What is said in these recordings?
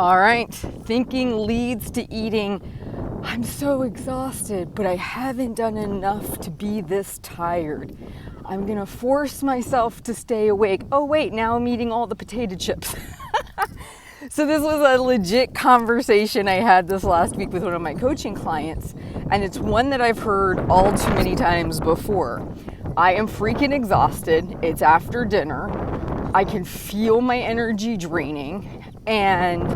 All right, thinking leads to eating. I'm so exhausted, but I haven't done enough to be this tired. I'm gonna force myself to stay awake. Oh wait, now I'm eating all the potato chips. So this was a legit conversation I had this last week with one of my coaching clients, and it's one that I've heard all too many times before. I am freaking exhausted. It's after dinner. I can feel my energy draining, and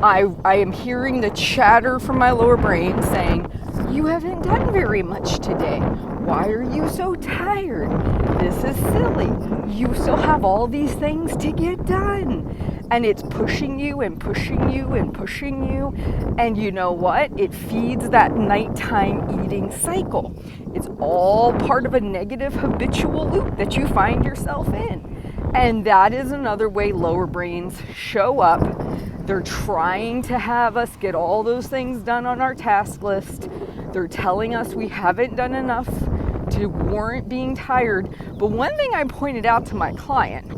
I am hearing the chatter from my lower brain saying, "You haven't done very much today. Why are you so tired? This is silly. You still have all these things to get done." And it's pushing you and pushing you and pushing you. And you know what? It feeds that nighttime eating cycle. It's all part of a negative habitual loop that you find yourself in. And that is another way lower brains show up. They're trying to have us get all those things done on our task list. They're telling us we haven't done enough to warrant being tired. But one thing I pointed out to my client,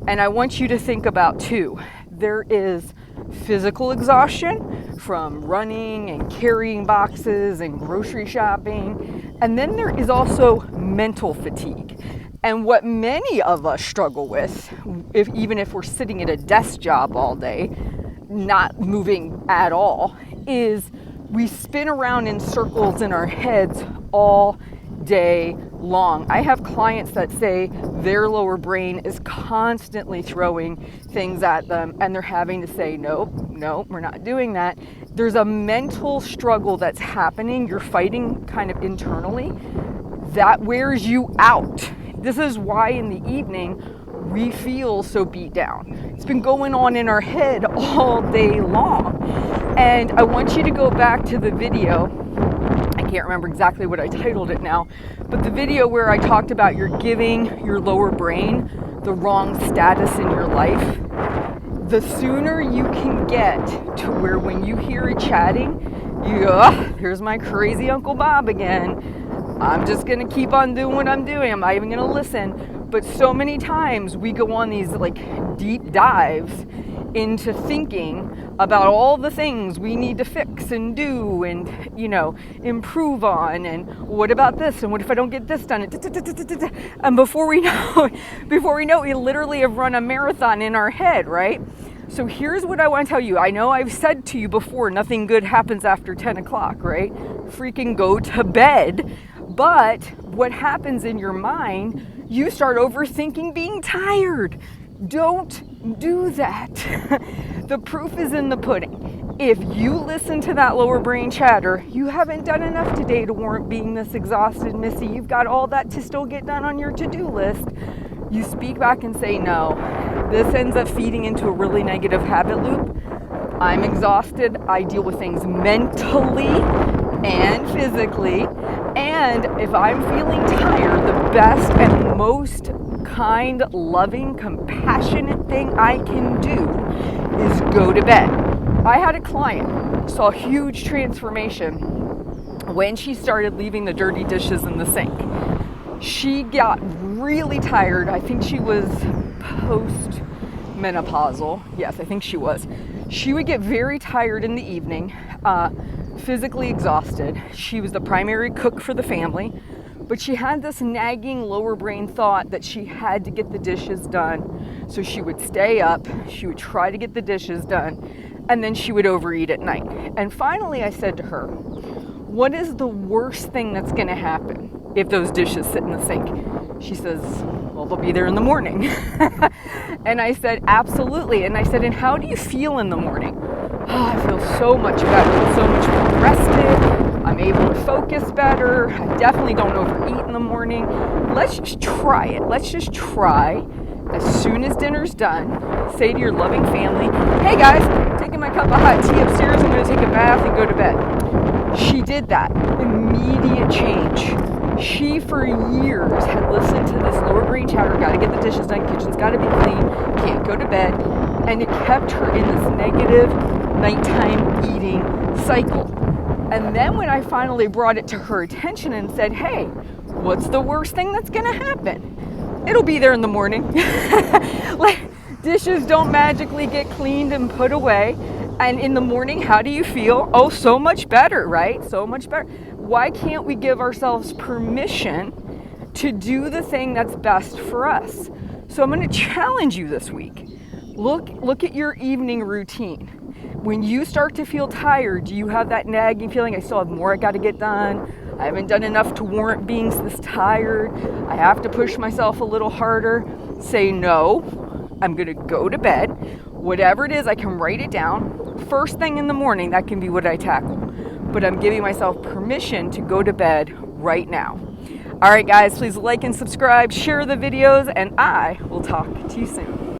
and I want you to think about too, there is physical exhaustion from running and carrying boxes and grocery shopping. And then there is also mental fatigue. And what many of us struggle with, even if we're sitting at a desk job all day, not moving at all, is we spin around in circles in our heads all day long. I have clients that say their lower brain is constantly throwing things at them, and they're having to say, nope, we're not doing that. There's a mental struggle that's happening. You're fighting kind of internally. That wears you out. This is why in the evening we feel so beat down. It's been going on in our head all day long. And I want you to go back to the video. I can't remember exactly what I titled it now, but the video where I talked about you're giving your lower brain the wrong status in your life. The sooner you can get to where when you hear it chatting, here's my crazy Uncle Bob again. I'm just going to keep on doing what I'm doing. I'm not even going to listen. But so many times we go on these like deep dives into thinking about all the things we need to fix and do and, improve on. And what about this? And what if I don't get this done? And before we know, we literally have run a marathon in our head, right? So here's what I want to tell you. I know I've said to you before, nothing good happens after 10 o'clock, right? Freaking go to bed. But what happens in your mind, you start overthinking being tired. Don't do that. The proof is in the pudding. If you listen to that lower brain chatter, you haven't done enough today to warrant being this exhausted, Missy. You've got all that to still get done on your to-do list. You speak back and say, no. This ends up feeding into a really negative habit loop. I'm exhausted. I deal with things mentally and physically. And if I'm feeling tired, the best and most kind, loving, compassionate thing I can do is go to bed. I had a client, saw a huge transformation when she started leaving the dirty dishes in the sink. She got really tired. I think she was post-menopausal. Yes, I think she was. She would get very tired in the evening, physically exhausted. She was the primary cook for the family, but she had this nagging lower brain thought that she had to get the dishes done. So she would stay up, she would try to get the dishes done, and then she would overeat at night. And finally I said to her, what is the worst thing that's going to happen if those dishes sit in the sink? She says, well, they'll be there in the morning. And I said, absolutely. And I said, and how do you feel in the morning? Oh, I feel so much better, so much more rested. I'm able to focus better. I definitely don't overeat in the morning. Let's just try it. Let's just try. As soon as dinner's done, say to your loving family, hey guys, taking my cup of hot tea upstairs. I'm going to take a bath and go to bed. She did that. Immediate change. She, for years, had listened to this lower brain chatter, got to get the dishes done, kitchen's got to be clean, can't go to bed, and it kept her in this negative nighttime eating cycle. And then when I finally brought it to her attention and said, hey, what's the worst thing that's going to happen? It'll be there in the morning. Like, dishes don't magically get cleaned and put away. And in the morning, how do you feel? Oh, so much better, right? So much better. Why can't we give ourselves permission to do the thing that's best for us? So I'm going to challenge you this week. Look at your evening routine. When you start to feel tired, do you have that nagging feeling, I still have more I got to get done? I haven't done enough to warrant being this tired. I have to push myself a little harder. Say no. I'm going to go to bed. Whatever it is, I can write it down. First thing in the morning, that can be what I tackle. But I'm giving myself permission to go to bed right now. All right, guys, please like and subscribe, share the videos, and I will talk to you soon.